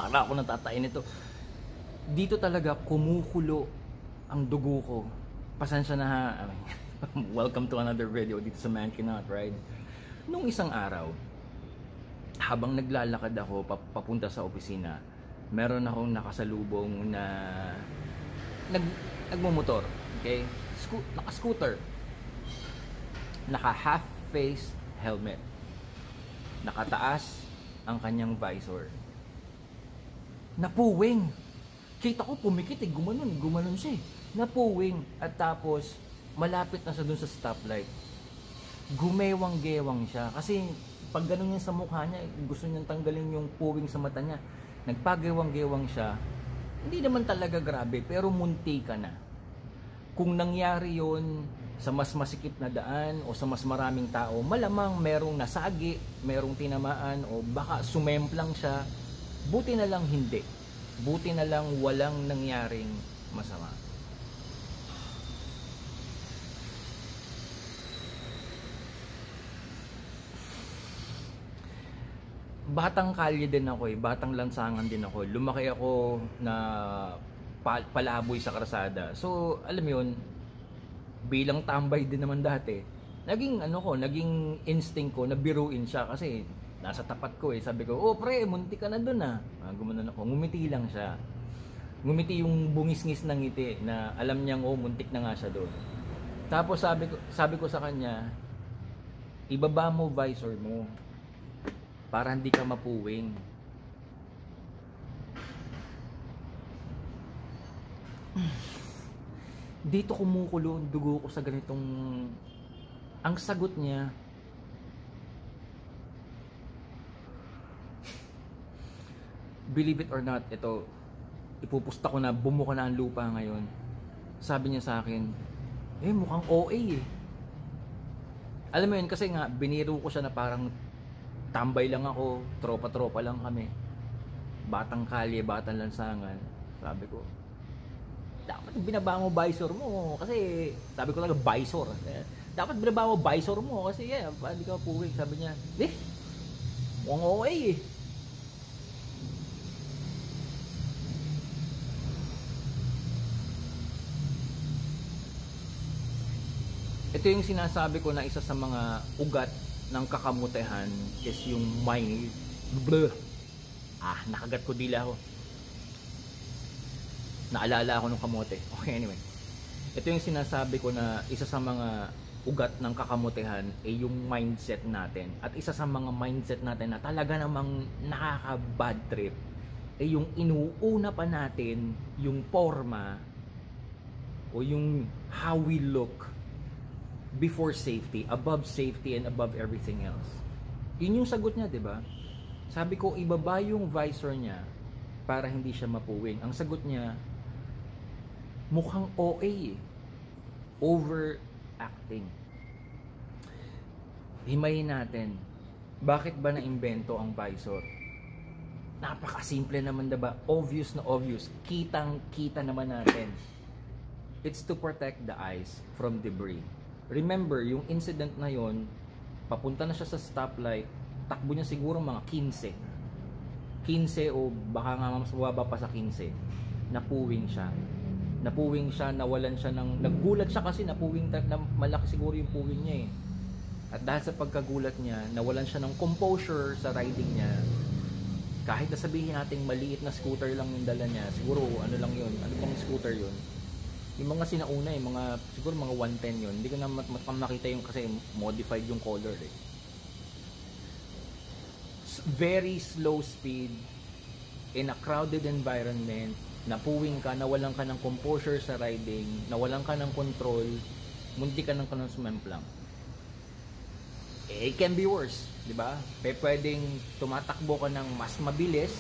para ako natatain nito. Dito talaga kumukulo ang dugo ko. Pasensya na ha. Welcome to another video dito sa Man Cannot Ride. Nung isang araw, habang naglalakad ako papunta sa opisina, meron akong nakasalubong na nagmumotor. Okay? Naka-scooter. Naka half-face helmet. Nakataas ang kanyang visor. Napuwing. Kita ko pumikit gumanon siya. Napuwing. At tapos malapit na siya dun sa stoplight. Gumewang-gewang siya kasi pag ganun niya sa mukha niya, gusto niyang tanggalin yung puwing sa mata niya. Nagpagewang-gewang siya. Hindi naman talaga grabe, pero munti ka na. Kung nangyari yon sa mas masikip na daan o sa mas maraming tao, malamang merong nasagi, merong tinamaan o baka sumemplang siya. Buti na lang hindi. Buti na lang walang nangyaring masama. Batang kalye din ako batang lansangan din ako. Lumaki ako na palaboy sa kalsada. So, alam mo yun, bilang tambay din naman dati, naging instinct ko na biruin siya kasi nasa tapat ko Sabi ko, "Oh, pre, munti ka na doon ah." Gumanon ako. Ngumiti lang siya. Ngumiti yung bungis-ngis ng ngiti na alam niyang muntik na nga siya doon. Tapos sabi ko sa kanya, "Ibaba mo visor mo para hindi ka mapuwing." Dito kumukulo ang dugo ko sa ganitong. Ang sagot niya, believe it or not, ito ipupusta ko na, bumuka na ang lupa ngayon. Sabi niya sa akin, mukhang OA Alam mo yun, kasi nga biniro ko siya na parang tambay lang ako, tropa-tropa lang kami, batang kalye, batang lansangan. Sabi ko, dapat binaba mo visor mo kasi sabi ko talaga visor. Dapat binaba mo visor mo kasi hindi ka puwing. Sabi niya, mukhang OA Ito yung sinasabi ko na isa sa mga ugat ng kakamutehan is yung mind. Nakagat ko dila ako. Naalala ako ng kamote. Okay, anyway. Ito yung sinasabi ko na isa sa mga ugat ng kakamutehan yung mindset natin. At isa sa mga mindset natin na talaga namang nakaka-bad trip yung inuuna pa natin yung forma o yung how we look before safety, above safety and above everything else. Yun yung sagot niya, 'di ba? Sabi ko, ibaba yung visor niya para hindi siya mapuwing. Ang sagot niya, mukhang OA overacting. Himayin natin, bakit ba na-imbento ang visor? Napakasimple naman, diba? Obvious na obvious. Kitang-kita naman natin. It's to protect the eyes from debris. Remember, yung incident na yon, papunta na siya sa stoplight, takbo niya siguro mga 15 o baka nga mas mababa pa sa 15. Napuwing siya, nawalan siya ng, naggulat siya kasi napuwing na malaki siguro yung puwing niya At dahil sa pagkagulat niya, nawalan siya ng composure sa riding niya. Kahit na sabihin nating maliit na scooter lang yung dala niya, siguro ano lang yun, ano bang scooter yun? Yung mga sinauna siguro mga 110 yun. Hindi ko na makita yung kasi modified yung color Very slow speed in a crowded environment, napuwing ka, nawalan ka ng composure sa riding, nawalan ka ng control, munti ka ng sumemplang. It can be worse, di ba? Pwedeng tumatakbo ka ng mas mabilis,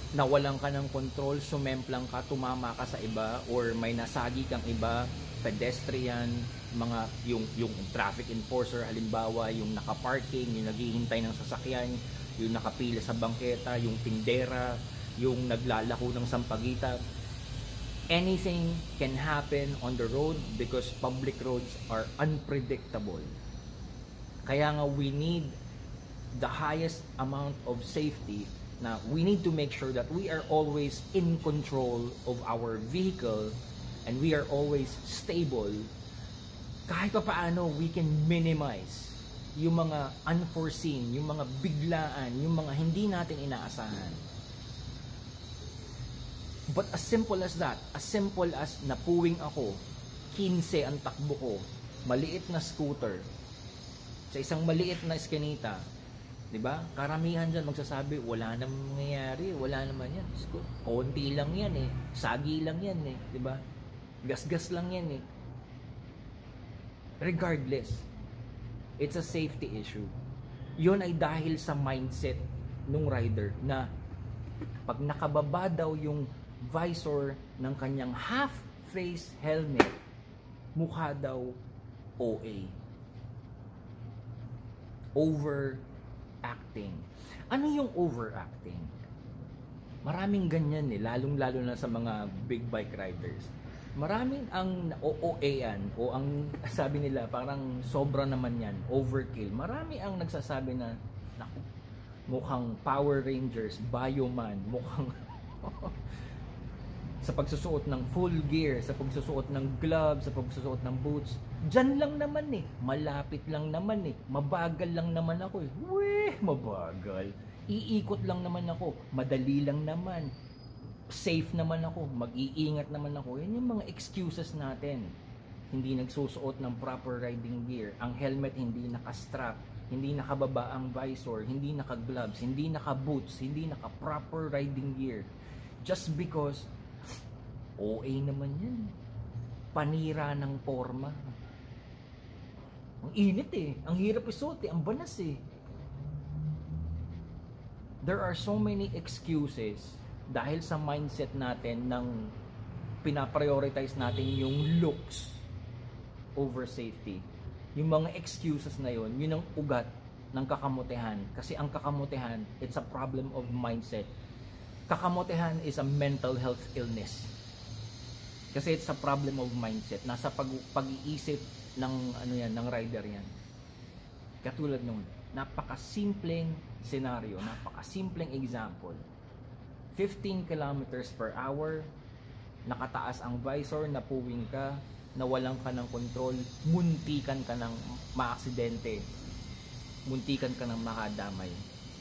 nawalan ka ng control, sumemplang ka, tumama ka sa iba, or may nasagi kang iba, pedestrian, yung traffic enforcer, halimbawa, yung naka-parking, yung naghihintay ng sasakyan, yung nakapila sa bangketa, yung tindera, yung naglalako ng sampagita. Anything can happen on the road because public roads are unpredictable. Kaya nga we need the highest amount of safety na we need to make sure that we are always in control of our vehicle and we are always stable. Kahit pa paano, we can minimize yung mga unforeseen, yung mga biglaan, yung mga hindi natin inaasahan. But as simple as that, as simple as napuwing ako, 15 ang takbo ko, maliit na scooter, sa isang maliit na eskinita, di ba? Karamihan dyan magsasabi, wala namang nangyayari, wala naman yan. Konti lang yan eh, sagi lang yan eh, di ba? Gas-gas lang yan eh. Regardless, it's a safety issue. Yun ay dahil sa mindset nung rider na pag nakababa daw yung visor ng kanyang half-face helmet, mukha daw OA. Overacting. Ano yung overacting? Maraming ganyan eh, lalong-lalo na sa mga big bike riders. Maraming ang OA-an o ang sabi nila parang sobra naman yan, overkill. Marami ang nagsasabi na naku, mukhang Power Rangers, Bioman, mukhang sa pagsusuot ng full gear, sa pagsusuot ng gloves, sa pagsusuot ng boots. Diyan lang naman eh, malapit lang naman eh, mabagal lang naman ako eh. Weh, mabagal. Iikot lang naman ako, madali lang naman. Safe naman ako, mag-iingat naman ako. Yan yung mga excuses natin. Hindi nagsusuot ng proper riding gear, ang helmet hindi naka-strap, hindi nakababa ang visor, hindi naka-gloves, hindi naka-boots, hindi naka-proper riding gear. Just because OA naman yan. Panira ng forma. Ang init eh. Ang hirap isuot eh. Ang banas eh. There are so many excuses dahil sa mindset natin ng pinaprioritize natin yung looks over safety. Yung mga excuses na yun, yun ang ugat ng kakamutihan. Kasi ang kakamutihan, it's a problem of mindset. Kakamutihan is a mental health illness. Kasi it's a problem of mindset. Nasa pag-iisip ng ano yan, ng rider yan. Katulad nung napakasimpleng scenario, napakasimpleng example. 15 kilometers per hour, nakataas ang visor, napuwing ka, nawalan ka ng control, muntikan ka ng maaksidente, muntikan ka ng makadamay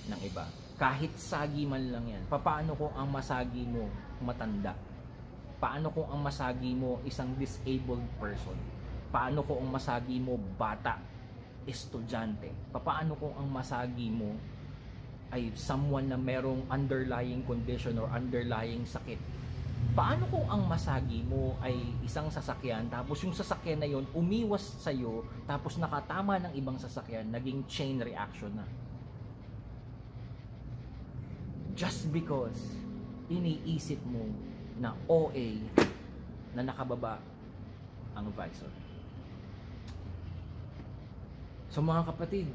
ng iba. Kahit sagi man lang yan. Paano kung ang masagi mo matanda? Paano kung ang masagi mo isang disabled person? Paano kung ang masagi mo bata, estudyante? Paano kung ang masagi mo ay someone na merong underlying condition or underlying sakit? Paano kung ang masagi mo ay isang sasakyan tapos yung sasakyan na yon umiwas sa'yo tapos nakatama ng ibang sasakyan, naging chain reaction na? Just because iniisip mo na OA na nakababa ang visor. So mga kapatid,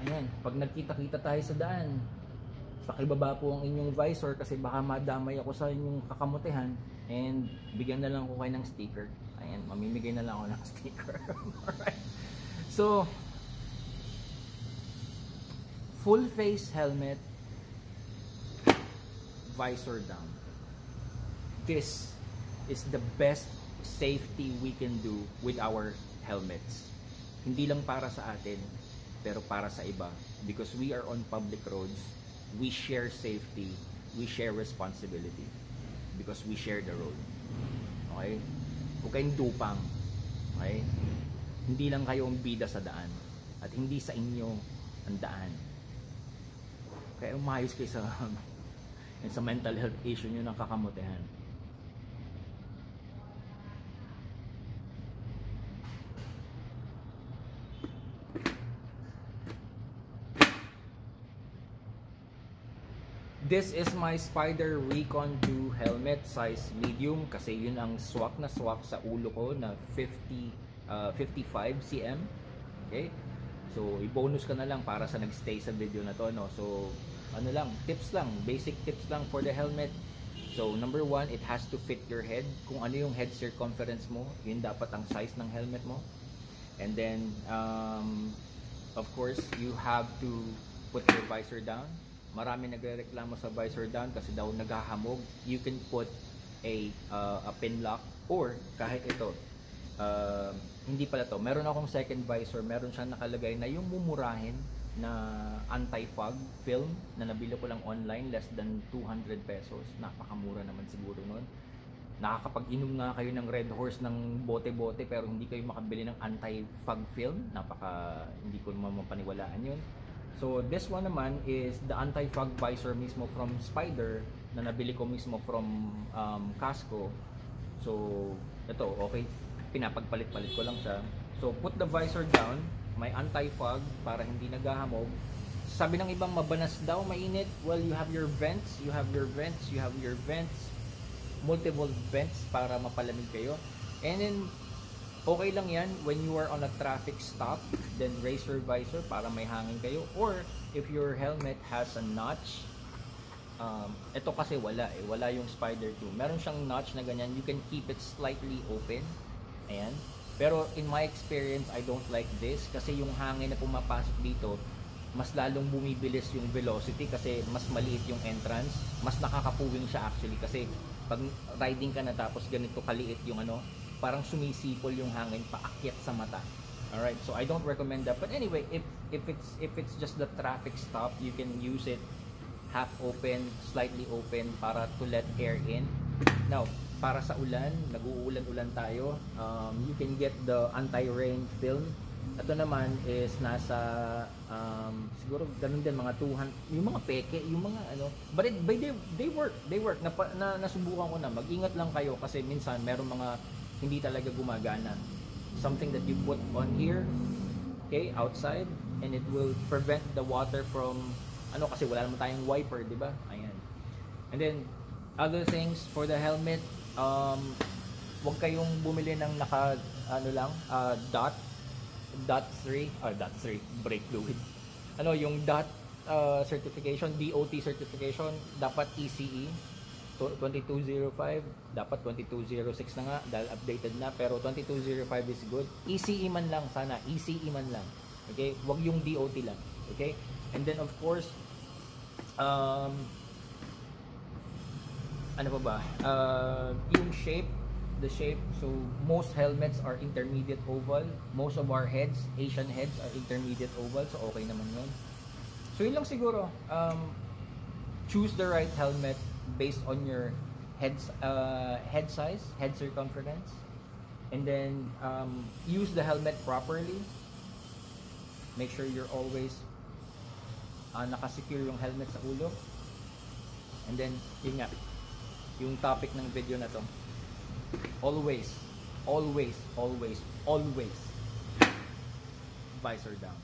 ayan, pag nagkita-kita tayo sa daan, pakibaba po ang inyong visor kasi baka madamay ako sa inyong kakamutihan, and bigyan na lang ko kayo ng sticker. Ayan, mamimigay na lang ako ng sticker. Alright. So, full face helmet, visor down. This is the best safety we can do with our helmets. Hindi lang para sa atin, pero para sa iba. Because we are on public roads, we share safety, we share responsibility. Because we share the road. Okay? Huwag kayong dupang. Okay? Hindi lang kayo ang bida sa daan. At hindi sa inyo ang daan. Kaya umayos kayo sa mental health issue nyo ng kakamutihan. This is my Spyder Recon 2 helmet, size medium, kasi yun ang swak na swak sa ulo ko na 55 cm. Okay? So, i-bonus ka na lang para sa nag-stay sa video na to, no? So, ano lang, tips lang, basic tips lang for the helmet. So, number one, it has to fit your head. Kung ano yung head circumference mo, yun dapat ang size ng helmet mo. And then, of course, you have to put your visor down. marami nagrereklamo sa visor down kasi daw naghahamog. You can put a pin lock, or kahit ito, hindi pala to, meron akong second visor, meron siyang nakalagay na yung mumurahin na anti-fog film na nabili ko lang online, less than 200 pesos. Napakamura naman siguro nun. Nakakapag-inom nga kayo ng Red Horse ng bote-bote pero hindi kayo makabili ng anti-fog film. Hindi ko naman mapaniwalaan yun. So this one naman is the anti-fog visor mismo from Spider na nabili ko mismo from Casco. So ito, okay, pinapagpalit-palit ko lang siya. So put the visor down, may anti-fog para hindi naghahamog. Sabi ng ibang mabanas daw, mainit. Well, you have your vents, multiple vents para mapalamig kayo. And then okay lang yan when you are on a traffic stop, then raise your visor para may hangin kayo. Or if your helmet has a notch, ito kasi wala yung Spider 2. Meron siyang notch na ganyan, you can keep it slightly open. Ayan. Pero in my experience, I don't like this kasi yung hangin na pumapasok dito, mas lalong bumibilis yung velocity kasi mas maliit yung entrance. Mas nakakapuwing siya actually kasi pag riding ka na tapos ganito kaliit yung parang sumisipol yung hangin paakyat sa mata. Alright, so I don't recommend that. But anyway, if it's just the traffic stop, you can use it half open, slightly open para to let air in. Now, para sa ulan, nag-uulan-ulan tayo, you can get the anti-rain film. Ito naman is nasa siguro ganun din mga 200, yung mga peke, yung mga but they work. Nasubukan ko na. Mag-ingat lang kayo kasi minsan meron mga hindi talaga gumagana. Something that you put on here, okay, outside, and it will prevent the water from kasi wala naman tayong wiper, di ba? Ayan. And then other things for the helmet, wag kayong bumili ng dot 3 brake fluid. Yung dot certification, DOT certification, dapat ECE 2205, dapat 2206 na nga dahil updated na, pero 2205 is good. ECE man lang sana, ECE man lang. Okay? Wag yung DOT lang. Okay? And then of course, yung the shape, so most helmets are intermediate oval, most of our heads, Asian heads, are intermediate oval, so okay naman yun. So yun lang siguro, choose the right helmet based on your head size, head circumference, and then use the helmet properly. Make sure you're always nakasecure yung helmet sa ulo. And then yun nga, yung topic ng video na to, always visor down.